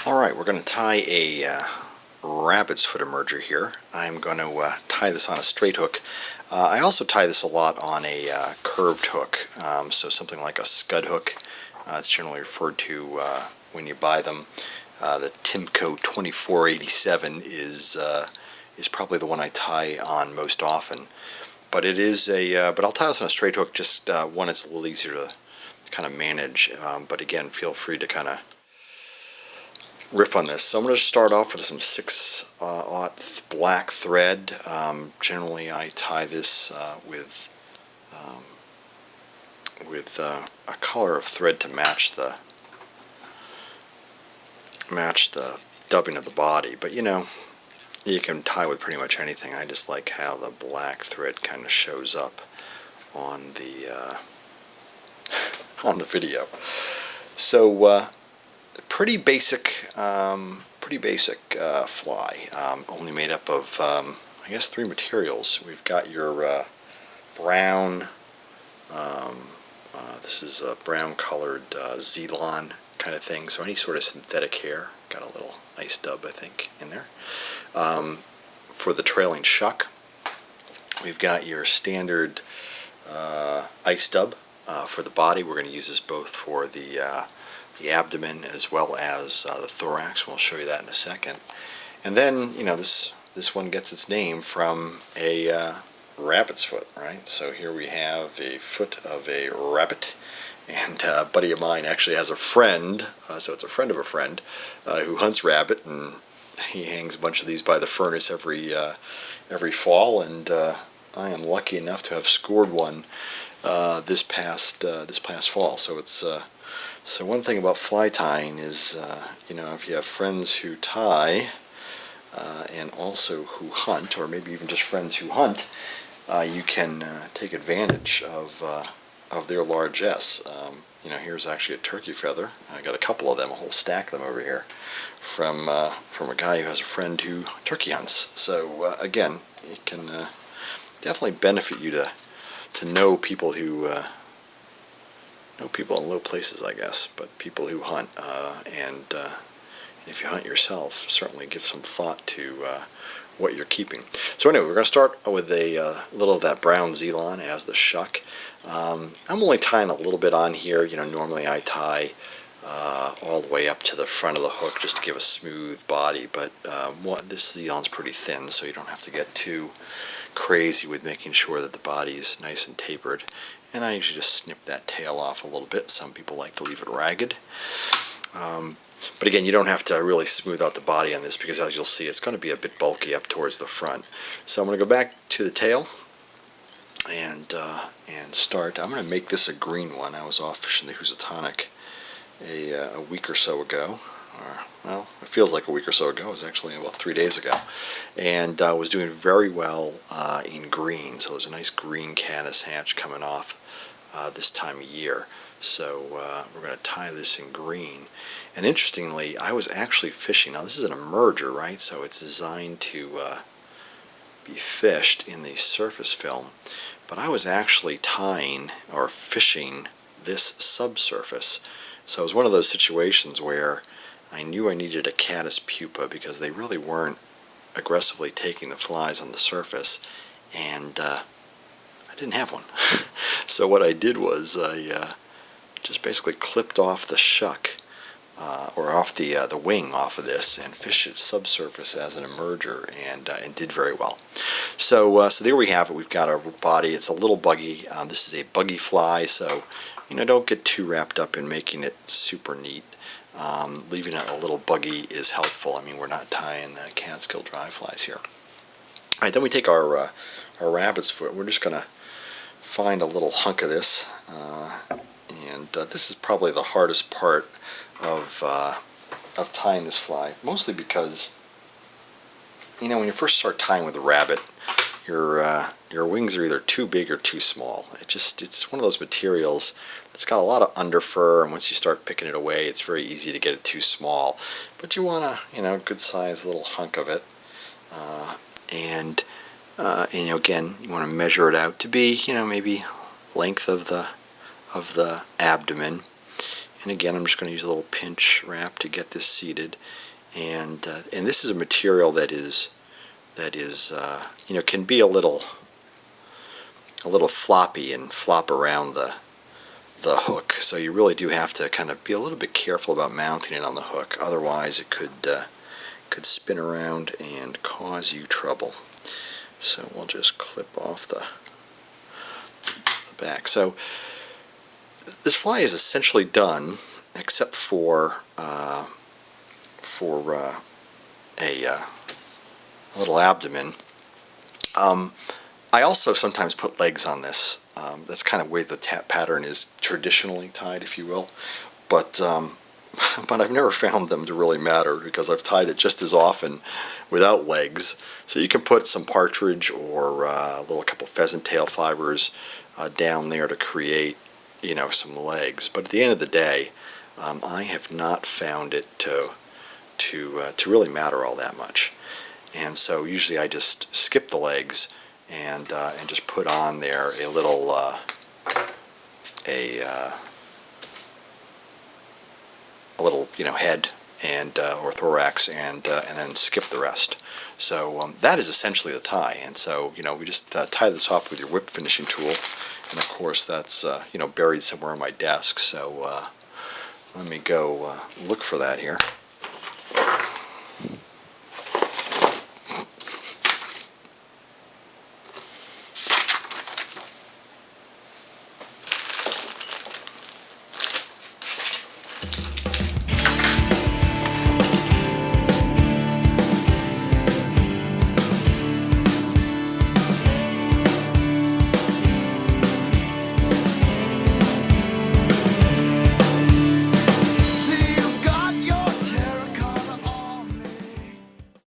Alright, we're going to tie a rabbit's foot emerger here. I'm going to tie this on a straight hook. I also tie this a lot on a curved hook, so something like a scud hook. It's generally referred to when you buy them. The Timco 2487 is probably the one I tie on most often. But it is but I'll tie this on a straight hook. Just one, it's a little easier to kind of manage. But again, feel free to kind of riff on this. So I'm going to start off with some 6/0 black thread. Generally, I tie this with a color of thread to match the dubbing of the body. But you know, you can tie with pretty much anything. I just like how the black thread kind of shows up on the on the video. So pretty basic fly, only made up of I guess 3 materials. We've got your brown, this is a brown colored Zelon kind of thing, so any sort of synthetic hair. Got a little ice dub, I think, in there. For the trailing shuck, we've got your standard ice dub. For the body, we're going to use this both for the abdomen as well as the thorax. We'll show you that in a second. And then, you know, this one gets its name from a rabbit's foot, right? So here we have a foot of a rabbit, and a buddy of mine actually has a friend, so it's a friend of a friend, who hunts rabbit, and he hangs a bunch of these by the furnace every fall, and I am lucky enough to have scored one this past fall. So it's so one thing about fly tying is, you know, if you have friends who tie and also who hunt, or maybe even just friends who hunt, you can take advantage of their largesse. You know, here's actually a turkey feather. I got a couple of them, a whole stack of them over here, from a guy who has a friend who turkey hunts. So again, it can definitely benefit you to know people who know people in low places, I guess, but people who hunt, and if you hunt yourself, certainly give some thought to what you're keeping. So anyway, we're going to start with a little of that brown Zelon as the shuck. I'm only tying a little bit on here. You know, normally I tie all the way up to the front of the hook just to give a smooth body, but this Zelon's pretty thin, so you don't have to get too crazy with making sure that the body is nice and tapered. And I usually just snip that tail off a little bit. Some people like to leave it ragged. But again, you don't have to really smooth out the body on this, because as you'll see, it's going to be a bit bulky up towards the front. So I'm going to go back to the tail and start. I'm going to make this a green one. I was off fishing the Housatonic a week or so ago. Or, well, it feels like a week or so ago. It was actually about 3 days ago. And was doing very well in green. So there's a nice green caddis hatch coming off this time of year. So we're going to tie this in green. And interestingly, I was actually fishing. Now this is an emerger, right? So it's designed to be fished in the surface film. But I was actually tying or fishing this subsurface. So it was one of those situations where I knew I needed a caddis pupa because they really weren't aggressively taking the flies on the surface, and I didn't have one. So what I did was I just basically clipped off the shuck, or off the wing off of this, and fished it subsurface as an emerger, and did very well. So so there we have it. We've got our body. It's a little buggy. This is a buggy fly, so you know, don't get too wrapped up in making it super neat. Leaving it a little buggy is helpful. I mean, we're not tying Catskill dry flies here. All right, then we take our rabbit's foot. We're just going to find a little hunk of this, and this is probably the hardest part of tying this fly, mostly because, you know, when you first start tying with a rabbit, your wings are either too big or too small. It's one of those materials that's got a lot of under fur, and once you start picking it away, it's very easy to get it too small. But you want a, you know, good sized little hunk of it, and you know, again, you want to measure it out to be, you know, maybe length of the abdomen, And again, I'm just going to use a little pinch wrap to get this seated. And this is a material that is can be a little floppy and flop around the hook. So you really do have to kind of be a little bit careful about mounting it on the hook. Otherwise, it could spin around and cause you trouble. So we'll just clip off the back. So this fly is essentially done, except for a little abdomen. I also sometimes put legs on this. That's kind of the way the pattern is traditionally tied, if you will. But I've never found them to really matter because I've tied it just as often without legs. So you can put some partridge or a little couple pheasant tail fibers down there to create, some legs. But at the end of the day, I have not found it to really matter all that much. And so usually I just skip the legs and just put on there a little head and or thorax and then skip the rest. So that is essentially the tie. And so we just tie this off with your whip finishing tool. And of course that's buried somewhere on my desk. So let me go look for that here.